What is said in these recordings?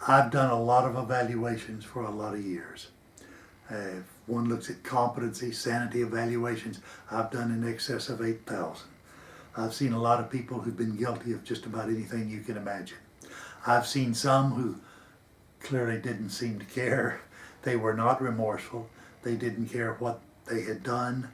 I've done a lot of evaluations for a lot of years. If one looks at competency, sanity evaluations, I've done in excess of 8,000. I've seen a lot of people who've been guilty of just about anything you can imagine. I've seen some who clearly didn't seem to care. They were not remorseful. They didn't care what they had done.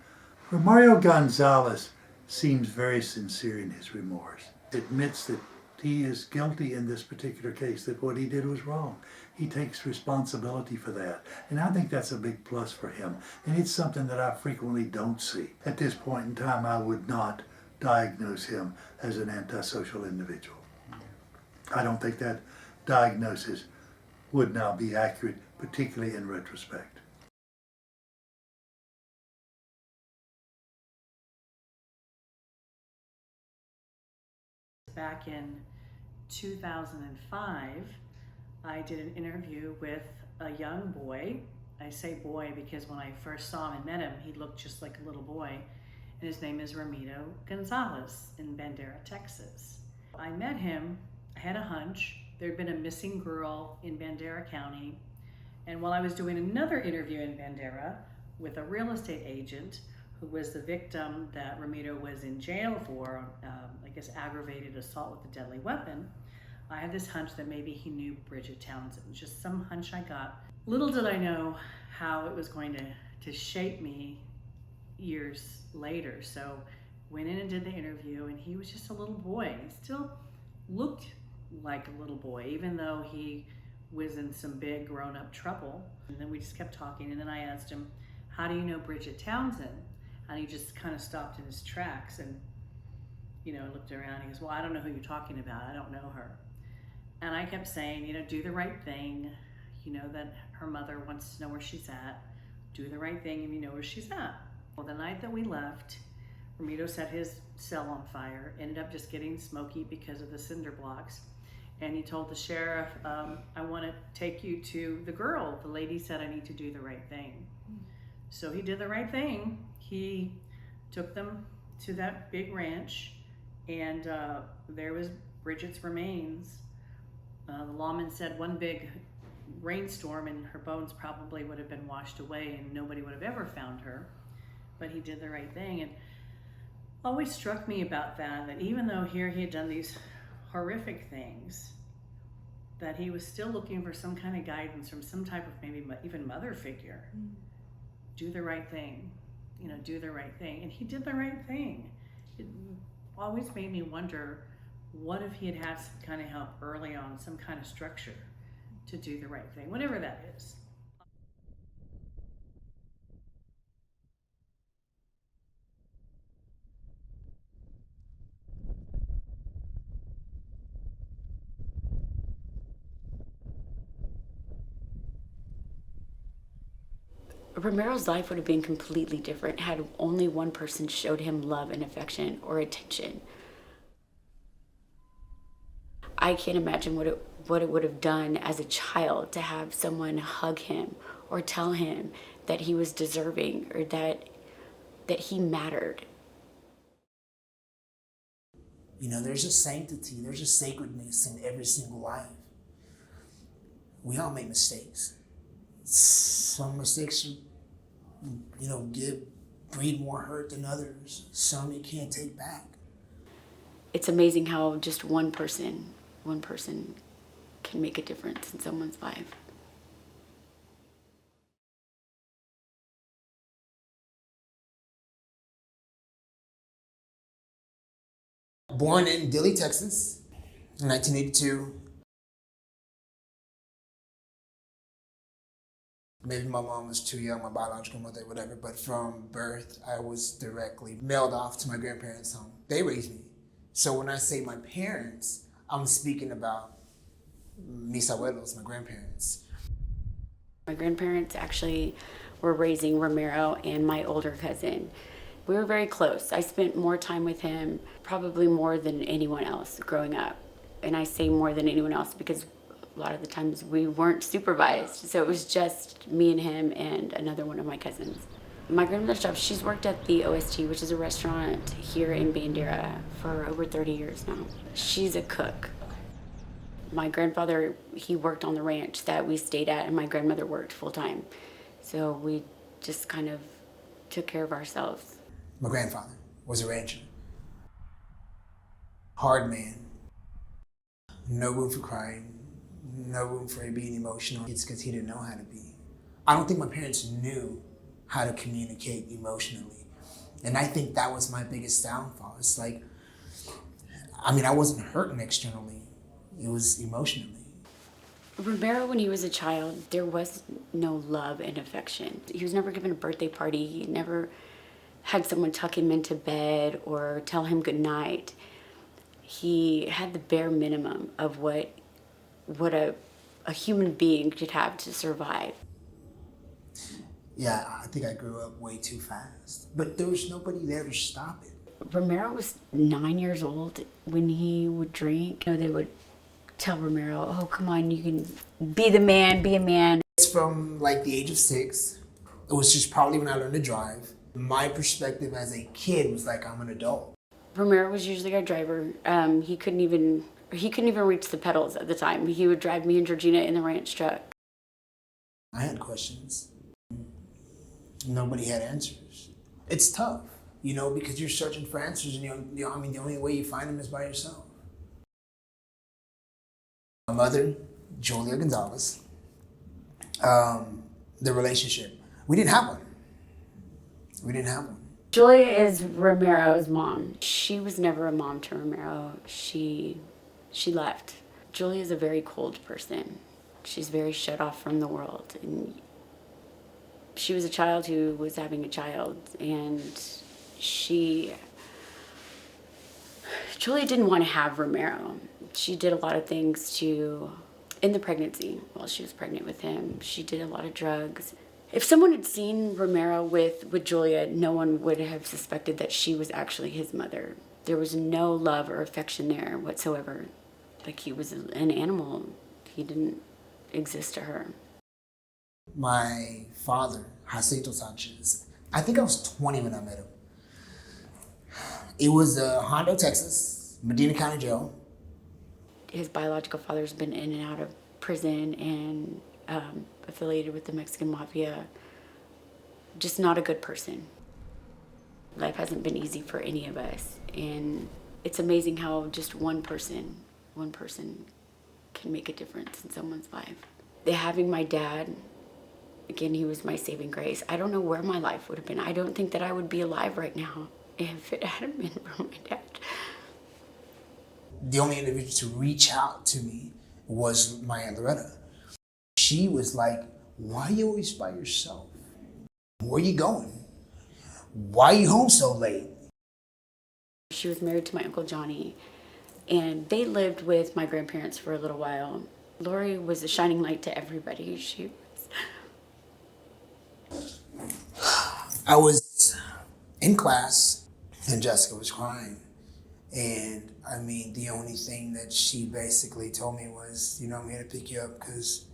Ramiro Gonzales seems very sincere in his remorse. Admits that he is guilty in this particular case, that what he did was wrong. He takes responsibility for that. And I think that's a big plus for him. And it's something that I frequently don't see. At this point in time, I would not diagnose him as an antisocial individual. I don't think that diagnosis would now be accurate, particularly in retrospect. Back in 2005, I did an interview with a young boy. I say boy because when I first saw him and met him, he looked just like a little boy. And his name is Ramiro Gonzales in Bandera, Texas. I met him, I had a hunch. There'd been a missing girl in Bandera County. And while I was doing another interview in Bandera with a real estate agent who was the victim that Ramiro was in jail for, I guess aggravated assault with a deadly weapon, I had this hunch that maybe he knew Bridget Townsend, just some hunch I got. Little did I know how it was going to shape me years later. So went in and did the interview, and he was just a little boy. He still looked like a little boy, even though he was in some big grown-up trouble. And then we just kept talking, and then I asked him, how do you know Bridget Townsend? And he just kind of stopped in his tracks and, looked around. He goes, well, I don't know who you're talking about. I don't know her. And I kept saying, do the right thing. You know that her mother wants to know where she's at. Do the right thing if you know where she's at. Well, the night that we left, Ramiro set his cell on fire, ended up just getting smoky because of the cinder blocks. And he told the sheriff, I want to take you to the girl. The lady said I need to do the right thing. So he did the right thing. He took them to that big ranch, and there was Bridget's remains. The lawman said one big rainstorm and her bones probably would have been washed away and nobody would have ever found her. But he did the right thing. And always struck me about that even though here he had done these horrific things, that he was still looking for some kind of guidance from some type of maybe even mother figure. Do the right thing, do the right thing. And he did the right thing. It always made me wonder, what if he had had some kind of help early on, some kind of structure to do the right thing, whatever that is. Ramiro's life would have been completely different had only one person showed him love and affection or attention. I can't imagine what it would have done as a child to have someone hug him or tell him that he was deserving or that he mattered. There's a sanctity, there's a sacredness in every single life. We all make mistakes. Some mistakes breed more hurt than others. Some you can't take back. It's amazing how just one person can make a difference in someone's life. Born in Dilley, Texas, in 1982. Maybe my mom was too young, my biological mother, whatever, but from birth, I was directly mailed off to my grandparents' home. They raised me. So when I say my parents, I'm speaking about mis abuelos, my grandparents. My grandparents actually were raising Ramiro and my older cousin. We were very close. I spent more time with him, probably more than anyone else growing up. And I say more than anyone else because a lot of the times we weren't supervised. So it was just me and him and another one of my cousins. My grandmother's job, she's worked at the OST, which is a restaurant here in Bandera, for over 30 years now. She's a cook. My grandfather, he worked on the ranch that we stayed at, and my grandmother worked full time. So we just kind of took care of ourselves. My grandfather was a rancher. Hard man. No room for crying. No room for being emotional. It's because he didn't know how to be. I don't think my parents knew how to communicate emotionally. And I think that was my biggest downfall. It's like, I mean, I wasn't hurting externally. It was emotionally. Ramiro, when he was a child, there was no love and affection. He was never given a birthday party. He never had someone tuck him into bed or tell him good night. He had the bare minimum of what a human being could have to survive. Yeah, I think I grew up way too fast. But there was nobody there to stop it. Ramiro was 9 years old when he would drink. You know, they would tell Ramiro, oh, come on, you can be the man, be a man. It's from like the age of 6. It was just probably when I learned to drive. My perspective as a kid was like, I'm an adult. Ramiro was usually our driver. He couldn't even reach the pedals at the time. He would drive me and Georgina in the ranch truck. I had questions. Nobody had answers. It's tough, you know, because you're searching for answers, and the only way you find them is by yourself. My mother, Julia Gonzales, the relationship, we didn't have one. Julia is Ramiro's mom. She was never a mom to Ramiro. She left. Julia is a very cold person. She's very shut off from the world. And she was a child who was having a child, and Julia didn't want to have Ramiro. She did a lot of things in the pregnancy, while she was pregnant with him. She did a lot of drugs. If someone had seen Ramiro with Julia, no one would have suspected that she was actually his mother. There was no love or affection there whatsoever. Like, he was an animal. He didn't exist to her. My father, Jacinto Sanchez, I think I was 20 when I met him. It was Hondo, Texas, Medina County Jail. His biological father's been in and out of prison and affiliated with the Mexican mafia. Just not a good person. Life hasn't been easy for any of us, and it's amazing how just one person can make a difference in someone's life. Having my dad, again, he was my saving grace. I don't know where my life would have been. I don't think that I would be alive right now if it hadn't been for my dad. The only individual to reach out to me was my Aunt Loretta. She was like, why are you always by yourself? Where are you going? Why are you home so late? She was married to my Uncle Johnny, and they lived with my grandparents for a little while. Lori was a shining light to everybody. I was in class, and Jessica was crying. And I mean, the only thing that she basically told me was, you know, I'm here to pick you up because,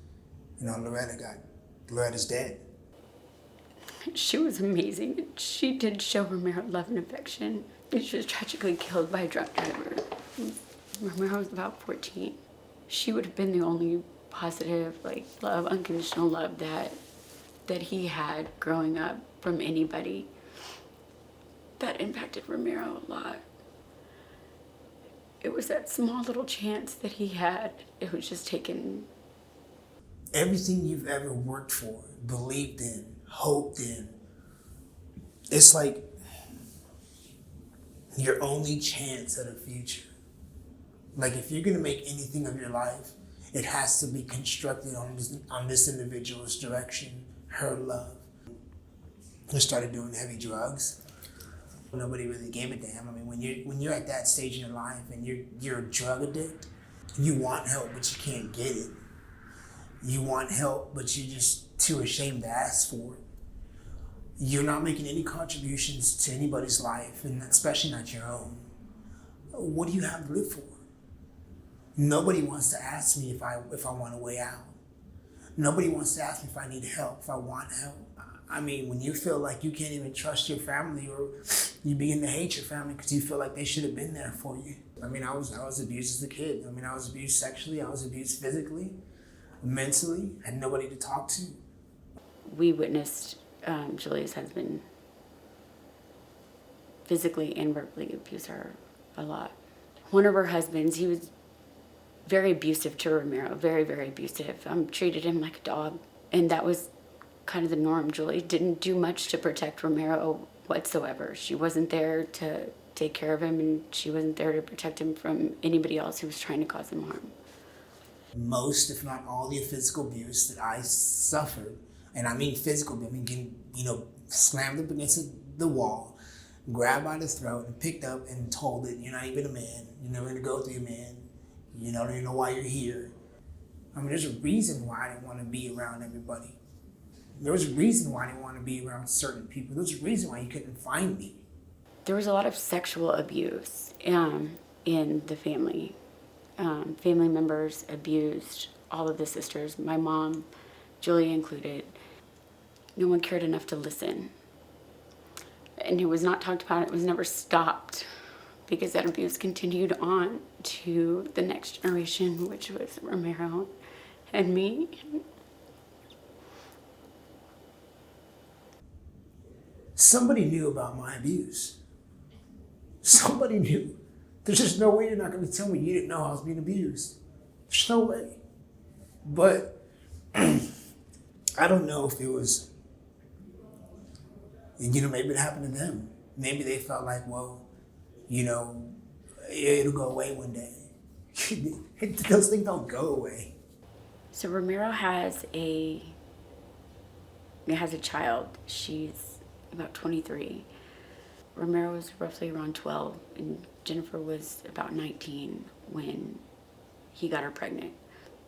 you know, Loretta's dead. She was amazing. She did show Ramiro love and affection. She was tragically killed by a drunk driver. Ramiro was about 14. She would have been the only positive, like, love, unconditional love that he had growing up from anybody. That impacted Ramiro a lot. It was that small little chance that he had. It was just taken. Everything you've ever worked for, believed in, hoped in, it's like your only chance at a future. Like, if you're gonna make anything of your life, it has to be constructed on this individual's direction, her love. I started doing heavy drugs. Nobody really gave a damn. I mean, when you're at that stage in your life and you're a drug addict, you want help, but you can't get it. You want help, but you're just too ashamed to ask for it. You're not making any contributions to anybody's life, and especially not your own. What do you have to live for? Nobody wants to ask me if I want a way out. Nobody wants to ask me if I need help, if I want help. I mean, when you feel like you can't even trust your family, or you begin to hate your family because you feel like they should have been there for you. I mean, I was abused as a kid. I mean, I was abused sexually. I was abused physically, mentally. I had nobody to talk to. We witnessed Julia's husband physically and verbally abuse her a lot. One of her husbands, he was very abusive to Ramiro, very, very abusive. Treated him like a dog. And that was kind of the norm. Julie didn't do much to protect Ramiro whatsoever. She wasn't there to take care of him, and she wasn't there to protect him from anybody else who was trying to cause him harm. Most, if not all, the physical abuse that I suffered, and I mean physical, I mean getting, slammed up against the wall, grabbed by the throat, and picked up and told that you're not even a man, you're never gonna go through a man, you don't even know why you're here. I mean, there's a reason why I didn't want to be around everybody. There was a reason why I didn't want to be around certain people. There was a reason why you couldn't find me. There was a lot of sexual abuse in the family. Family members abused all of the sisters, my mom, Julia included. No one cared enough to listen. And it was not talked about, it was never stopped, because that abuse continued on to the next generation, which was Ramiro and me. Somebody knew about my abuse. Somebody knew. There's just no way you're not going to tell me you didn't know I was being abused. There's no way. But I don't know if it was, maybe it happened to them. Maybe they felt like, well, it'll go away one day. Those things don't go away. So Ramiro has a child. She's about 23. Ramiro was roughly around 12, and Jennifer was about 19 when he got her pregnant.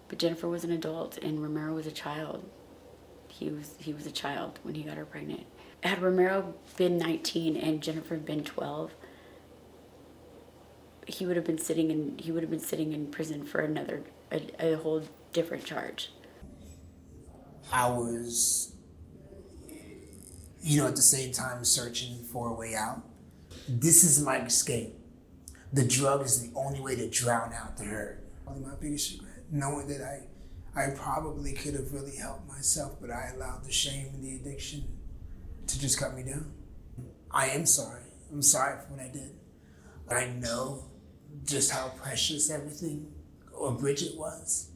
But Jennifer was an adult, and Ramiro was a child. He was a child when he got her pregnant. Had Ramiro been 19 and Jennifer been 12, he would have been sitting in prison for a whole different charge. I was, at the same time searching for a way out. This is my escape. The drug is the only way to drown out the hurt. Probably my biggest regret, knowing that I probably could have really helped myself, but I allowed the shame and the addiction to just cut me down. I am sorry. I'm sorry for what I did. But I know just how precious everything, or Bridget was.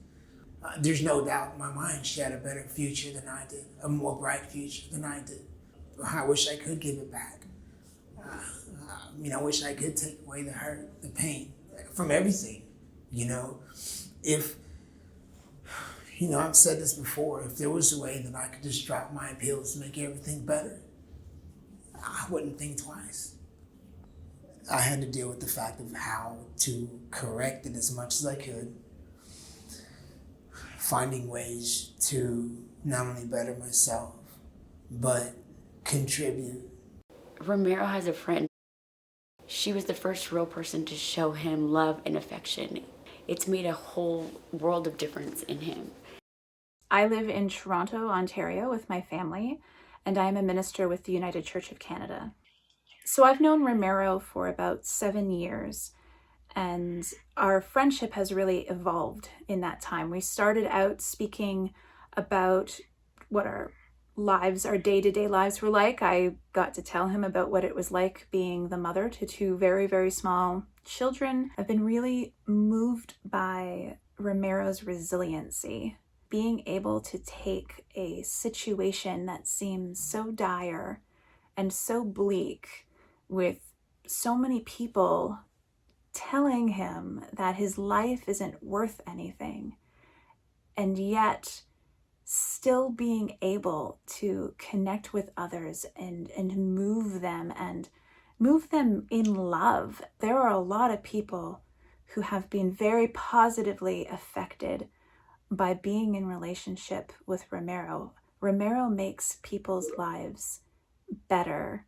There's no doubt in my mind she had a better future than I did, a more bright future than I did. I wish I could give it back. I wish I could take away the hurt, the pain from everything. If, I've said this before, if there was a way that I could just drop my pills to make everything better, I wouldn't think twice. I had to deal with the fact of how to correct it as much as I could, finding ways to not only better myself, but contribute. Ramiro has a friend. She was the first real person to show him love and affection. It's made a whole world of difference in him. I live in Toronto, Ontario with my family, and I am a minister with the United Church of Canada. So I've known Ramiro for about 7 years, and our friendship has really evolved in that time. We started out speaking about what our day-to-day lives were like. I got to tell him about what it was like being the mother to 2 very, very small children. I've been really moved by Ramiro's resiliency, being able to take a situation that seems so dire and so bleak, with so many people telling him that his life isn't worth anything, and yet still being able to connect with others and move them in love. There are a lot of people who have been very positively affected by being in relationship with Ramiro. Ramiro makes people's lives better.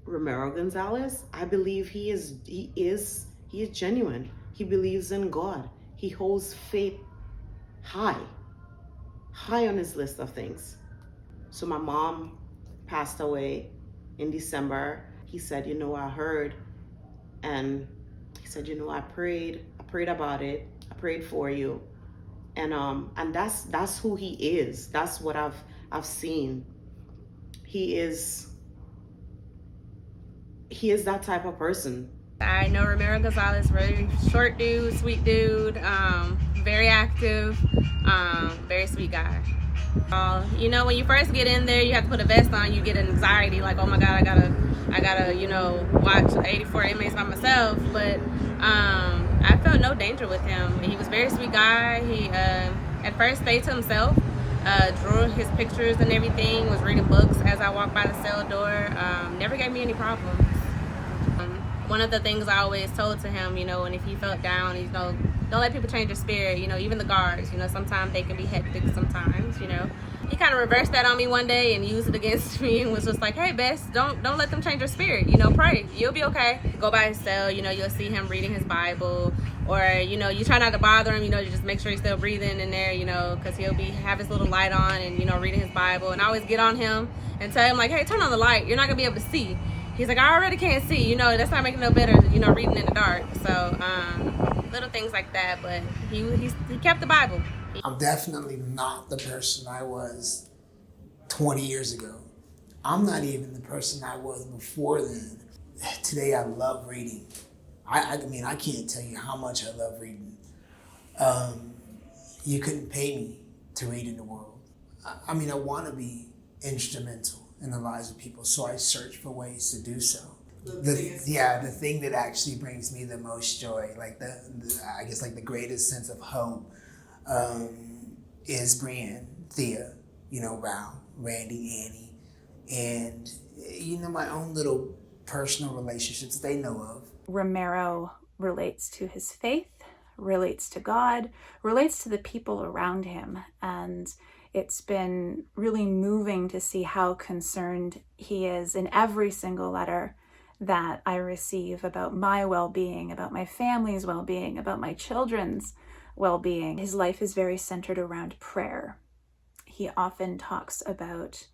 Ramiro Gonzales, I believe he is genuine. He believes in God. He holds faith high on his list of things. So my mom passed away in December. He said, I heard, and he said, you know, I prayed about it. I prayed for you. And that's who he is. That's what I've seen. He is that type of person. I know Ramiro Gonzales, very short dude, sweet dude, very active, very sweet guy. You know, when you first get in there, you have to put a vest on, you get anxiety, like, oh my God, I gotta, you know, watch 84 inmates by myself. But I felt no danger with him. He was a very sweet guy. He at first stayed to himself, drew his pictures and everything, was reading books as I walked by the cell door, never gave me any problems. One of the things I always told to him, you know, and if he felt down, you know, don't let people change your spirit, you know, even the guards, you know, sometimes they can be hectic sometimes, you know. He kind of reversed that on me one day and used it against me and was just like, hey, Bess, don't let them change your spirit, you know, pray, you'll be okay. Go by his cell, you know, you'll see him reading his Bible, or, you know, you try not to bother him, you know, you just make sure he's still breathing in there, you know, because he'll have his little light on and, you know, reading his Bible. And I always get on him and tell him, like, hey, turn on the light, you're not gonna be able to see. He's like, I already can't see, you know, that's not making no better, you know, reading in the dark. So little things like that, but he kept the Bible. I'm definitely not the person I was 20 years ago. I'm not even the person I was before then. Today I love reading. I mean, I can't tell you how much I love reading. You couldn't pay me to read in the world. I mean, I want to be instrumental in the lives of people, so I search for ways to do so. The thing that actually brings me the most joy, like I guess like the greatest sense of hope, is Brian, Thea, you know, Val, Randy, Annie, and you know, my own little personal relationships they know of. Ramiro relates to his faith, relates to God, relates to the people around him, and it's been really moving to see how concerned he is in every single letter that I receive about my well-being, about my family's well-being, about my children's well-being. His life is very centered around prayer. He often talks about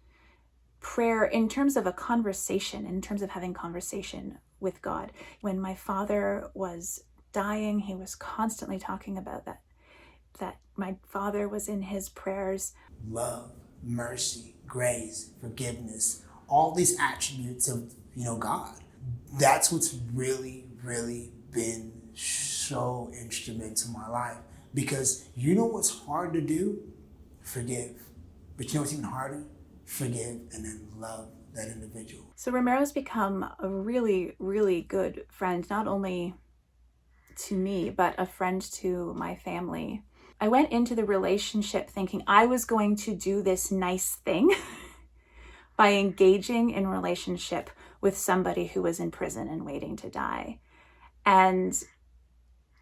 prayer in terms of a conversation, in terms of having conversation with God. When my father was dying, he was constantly talking about that my father was in his prayers. Love, mercy, grace, forgiveness, all these attributes of, you know, God. That's what's really, really been so instrumental in my life. Because you know what's hard to do? Forgive. But you know what's even harder? Forgive and then love that individual. So Ramiro's become a really, really good friend, not only to me, but a friend to my family. I went into the relationship thinking I was going to do this nice thing by engaging in relationship with somebody who was in prison and waiting to die. And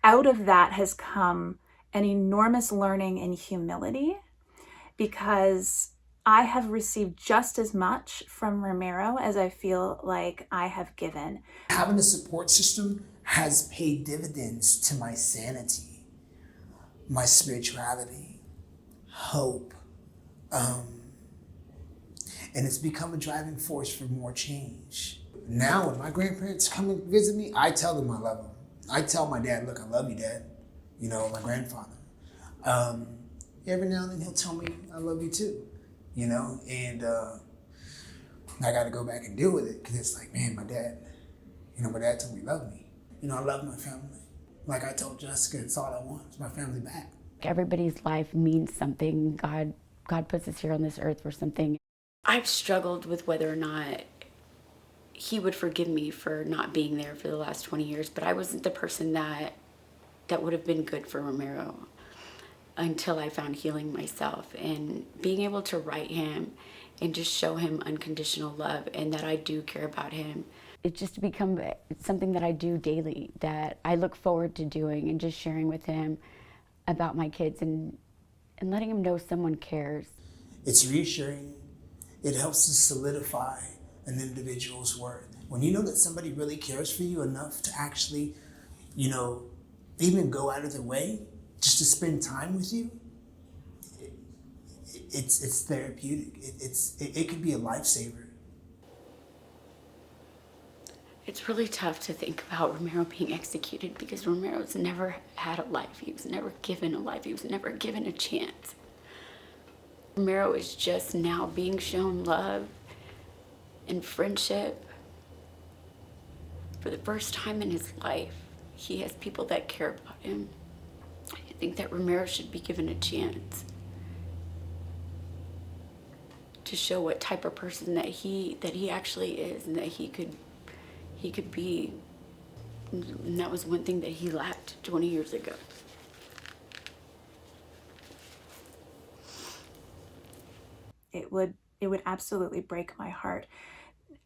out of that has come an enormous learning in humility, because I have received just as much from Ramiro as I feel like I have given. Having a support system has paid dividends to my sanity, my spirituality, hope, and it's become a driving force for more change. Now when my grandparents come and visit me, I tell them I love them. I tell my dad, look, I love you, Dad, you know, my grandfather. Every now and then he'll tell me I love you too, you know, and I got to go back and deal with it, because it's like, man, my dad told me he loved me. You know, I love my family. Like I told Jessica, it's all I want, it's my family back. Everybody's life means something. God puts us here on this earth for something. I've struggled with whether or not he would forgive me for not being there for the last 20 years, but I wasn't the person that would have been good for Ramiro until I found healing myself, and being able to write him and just show him unconditional love and that I do care about him. It's just become something that I do daily, that I look forward to doing, and just sharing with him about my kids and letting him know someone cares. It's reassuring. It helps to solidify an individual's worth. When you know that somebody really cares for you enough to actually, you know, even go out of their way just to spend time with you, it's therapeutic. It could be a lifesaver. It's really tough to think about Ramiro being executed because Ramiro's never had a life. He was never given a life. He was never given a chance. Ramiro is just now being shown love and friendship for the first time in his life. He has people that care about him. I think that Ramiro should be given a chance to show what type of person that he actually is, and that he could be. And that was one thing that he lacked 20 years ago. It would absolutely break my heart,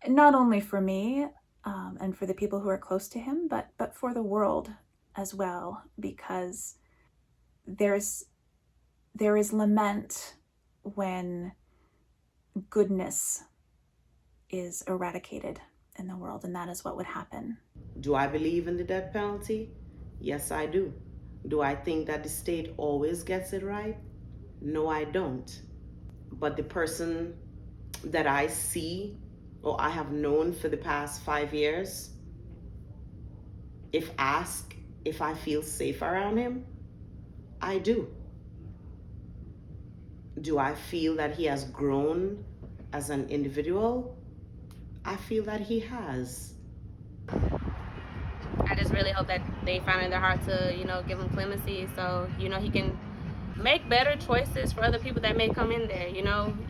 not only for me and for the people who are close to him, but for the world as well, because there is lament when goodness is eradicated in the world, and that is what would happen. Do I believe in the death penalty? Yes, I do. Do I think that the state always gets it right? No, I don't. But the person that I see or I have known for the past 5 years, if asked if I feel safe around him, I do. Do I feel that he has grown as an individual? I feel that he has. I just really hope that they find it in their heart to, give him clemency so, he can make better choices for other people that may come in there. You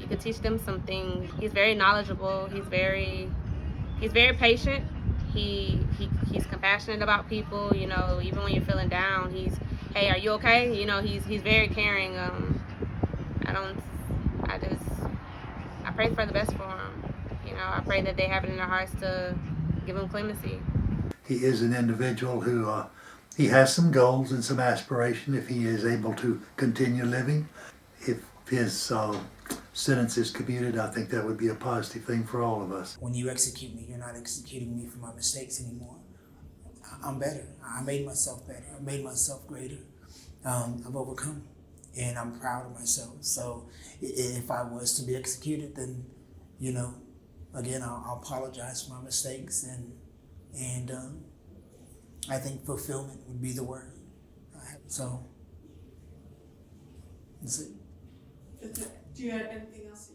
could teach them some things. He's very knowledgeable. He's very patient. He's compassionate about people. Even when you're feeling down, hey, are you okay? He's very caring. I pray for the best for him. I pray that they have it in their hearts to give him clemency. He is an individual who he has some goals and some aspiration if he is able to continue living. If his sentence is commuted, I think that would be a positive thing for all of us. When you execute me, you're not executing me for my mistakes anymore. I'm better. I made myself better. I made myself greater. I've overcome, and I'm proud of myself. So if I was to be executed, then, again, I'll apologize for my mistakes, and I think fulfillment would be the word. So that's it. Do you have anything else?